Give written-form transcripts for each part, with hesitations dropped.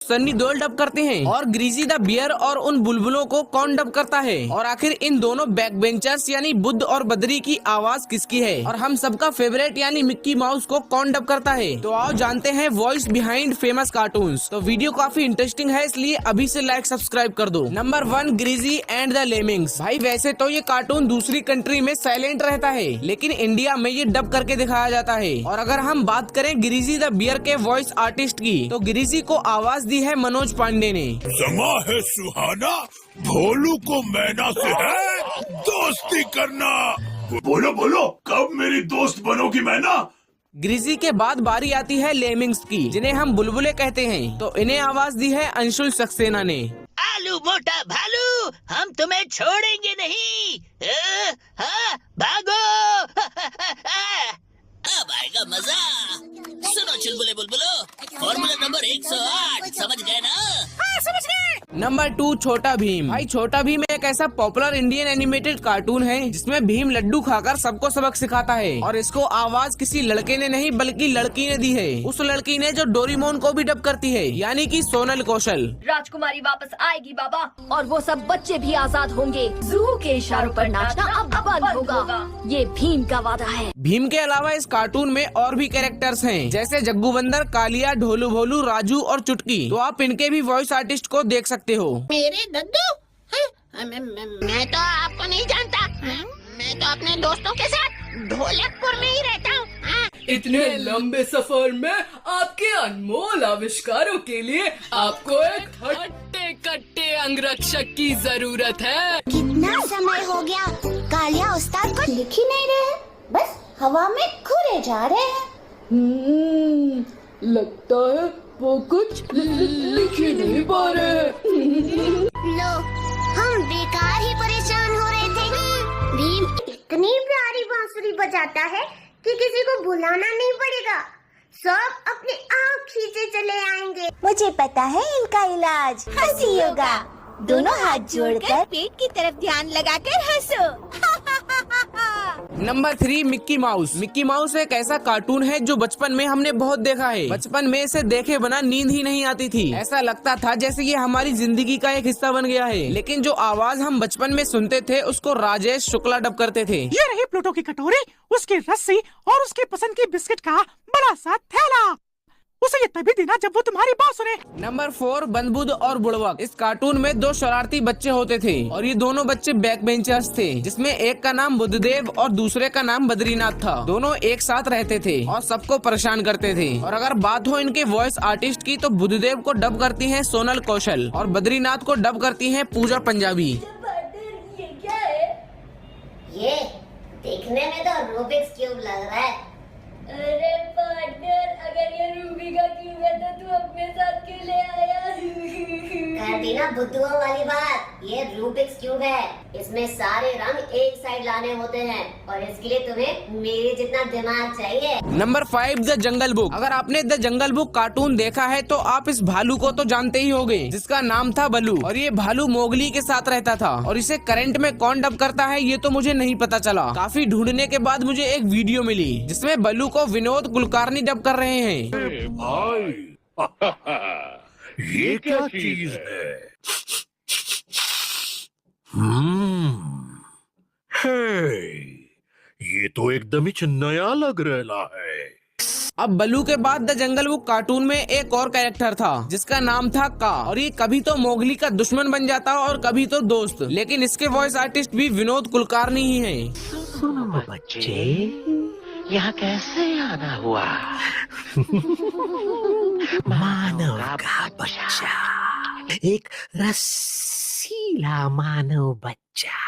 Sunny Deol dub करते हैं, और ग्रीजी द बियर और उन बुलबुलों को कौन डब करता है, और आखिर इन दोनों बैक बेंचर्स यानी बुद्ध और बद्री की आवाज किसकी है, और हम सबका फेवरेट यानी मिक्की माउस को कौन डब करता है। तो आओ जानते हैं वॉइस बिहाइंड फेमस कार्टून्स। तो वीडियो काफी इंटरेस्टिंग है, इसलिए अभी से लाइक सब्सक्राइब कर दो। Number 1, greasy and the lemmings. भाई वैसे तो ये कार्टून दूसरी कंट्री में साइलेंट रहता है, लेकिन इंडिया में ये डब करके दिखाया जाता है। और अगर हम बात करें ग्रीजी द बियर के वॉइस आर्टिस्ट की, तो ग्रीजी को आवाज दी है मनोज पांडे ने। समा है सुहाना, भोलू को मैना से है दोस्ती करना। बोलो बोलो, कब मेरी दोस्त बनोगी मैना। ग्रीजी के बाद बारी आती है लेमिंग्स की, जिन्हें हम बुलबुले कहते हैं। तो इन्हें आवाज दी है अंशुल सक्सेना ने। आलू मोटा भालू, हम तुम्हें छोड़ेंगे नहीं। हाँ, भागो। अब आएगा मजा। सुनो चुलबुले बुलबुलो, फॉर्मूला नंबर 108 समझ गए ना? हाँ, समझ गए। नंबर 2, छोटा भीम। भाई छोटा भीम एक ऐसा पॉपुलर इंडियन एनिमेटेड कार्टून है जिसमें भीम लड्डू खाकर सबको सबक सिखाता है, और इसको आवाज किसी लड़के ने नहीं बल्कि लड़की ने दी है। उस लड़की ने जो डोरेमोन को भी डब करती है, यानी कि सोनल कौशल। राजकुमारी वापस आएगी बाबा, और वो सब बच्चे भी आजाद होंगे। जू के इशारों पर नाचना अब बंद होगा, ये भीम का वादा है। भीम के अलावा इस कार्टून में और भी कैरेक्टर्स हैं, जैसे जग्गू बंदर, कालिया, ढोलू भोलू, राजू और चुटकी। तो आप इनके भी वॉइस आर्टिस्ट को देख सकते हो। मेरे दद्दू, मैं तो आपको नहीं जानता। मैं तो अपने दोस्तों के साथ ढोलकपुर में ही रहता हूँ। इतने लंबे सफर में आपके अनमोल आविष्कारों के लिए आपको एक हट्टे कट्टे अंगरक्षक की जरूरत है। कितना समय हो गया, कालिया उस्ताद को लिख ही नहीं रहे, बस हवा में घूरे जा रहे हैं। लगता है वो कुछ लिख ही नहीं पा रहे। लो, हम बेकार ही परेशान हो रहे थे। भीम इतनी प्यारी बांसुरी बजाता है कि किसी को बुलाना नहीं पड़ेगा, सब अपने आप खींचे चले आएंगे। मुझे पता है इनका इलाज, हंसी योगा। दोनों हाथ जोड़कर पेट की तरफ ध्यान लगाकर हंसो। Number 3, Mickey mouse. Mickey mouse एक ऐसा कार्टून है जो बचपन में हमने बहुत देखा है। बचपन में इसे देखे बिना नींद ही नहीं आती थी। ऐसा लगता था जैसे ये हमारी जिंदगी का एक हिस्सा बन गया है। लेकिन जो आवाज हम बचपन में सुनते थे उसको राजेश शुक्ला डब करते थे। ये रही प्लूटो की कटोरी, उसकी रस्सी और उसके पसंद की बिस्किट का बड़ा सा थैला। उसे ये तभी देना जब वो तुम्हारी बात सुने। नंबर 4, बंदबुद और बुड़वक। इस कार्टून में 2 शरारती बच्चे होते थे, और ये दोनों बच्चे बैक बेंचर्स थे, जिसमें एक का नाम बुद्धदेव और दूसरे का नाम बद्रीनाथ था। दोनों एक साथ रहते थे और सबको परेशान करते थे। और अगर बात हो इनके वॉइस आर्टिस्ट की, तो बुद्धदेव को डब करती है सोनल कौशल, और बद्रीनाथ को डब करती है पूजा पंजाबी। ये क्या है? ये देखने में तो रूबिक्स क्यूब लग रहा है। अरे पार्टनर, अगर ये रूबी का क्यूब है तो तू अपने साथ क्यों ले आया? कर दी ना बुद्धुओं वाली बात। ये रूबिक्स क्यूब है, इसमें सारे रंग एक साइड लाने होते हैं, और इसके लिए तुम्हें मेरे जितना दिमाग चाहिए। Number 5, the jungle book. अगर आपने द जंगल बुक कार्टून देखा है तो आप इस भालू को तो जानते ही होंगे, जिसका नाम था बलू, और ये भालू मोगली के साथ रहता था। और इसे करंट में कौन डब करता है ये तो मुझे नहीं पता चला। काफी ढूंढने के बाद मुझे एक वीडियो मिली जिसमें बलू को विनोद कुलकर्णी डब कर रहे हैं। भाई ये क्या चीज है। हे, ये तो एकदम ही नया लग रहा है। अब बलू के बाद द जंगल बुक कार्टून में एक और कैरेक्टर था जिसका नाम था का, और ये कभी तो मोगली का दुश्मन बन जाता और कभी तो दोस्त। लेकिन इसके वॉइस आर्टिस्ट भी विनोद कुलकर्णी ही हैं। सुनो बच्चे, यहाँ कैसे आना हुआ? मानव का बच्चा, एक रसीला मानव बच्चा।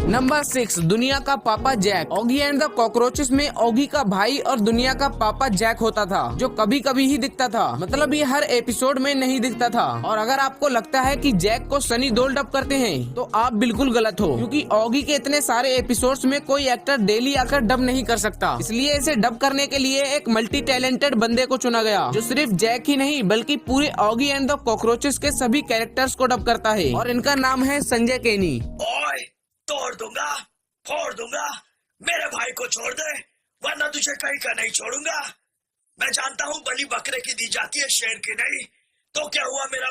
नंबर 6, दुनिया का पापा Jack. Oggy and the cockroaches में ऑगी का भाई और दुनिया का पापा जैक होता था, जो कभी कभी ही दिखता था। मतलब ये हर एपिसोड में नहीं दिखता था। और अगर आपको लगता है कि जैक को सनी देओल डब करते हैं तो आप बिल्कुल गलत हो, क्योंकि ऑगी के इतने सारे एपिसोड्स में कोई एक्टर डेली आकर डब नहीं कर सकता। इसलिए इसे डब करने के लिए एक मल्टी टैलेंटेड बंदे को चुना गया, जो सिर्फ जैक ही नहीं बल्कि पूरे ऑगी एंड द कॉकरोचेस के सभी कैरेक्टर्स को डब करता है, और इनका नाम है संजय केनी। तोड़ दूंगा, फोड़ दूंगा, मेरे भाई को छोड़ दे, वरना तुझे कहीं का नहीं छोड़ूंगा। मैं जानता हूँ बलि बकरे की दी जाती है, शेर की नहीं। तो क्या हुआ मेरा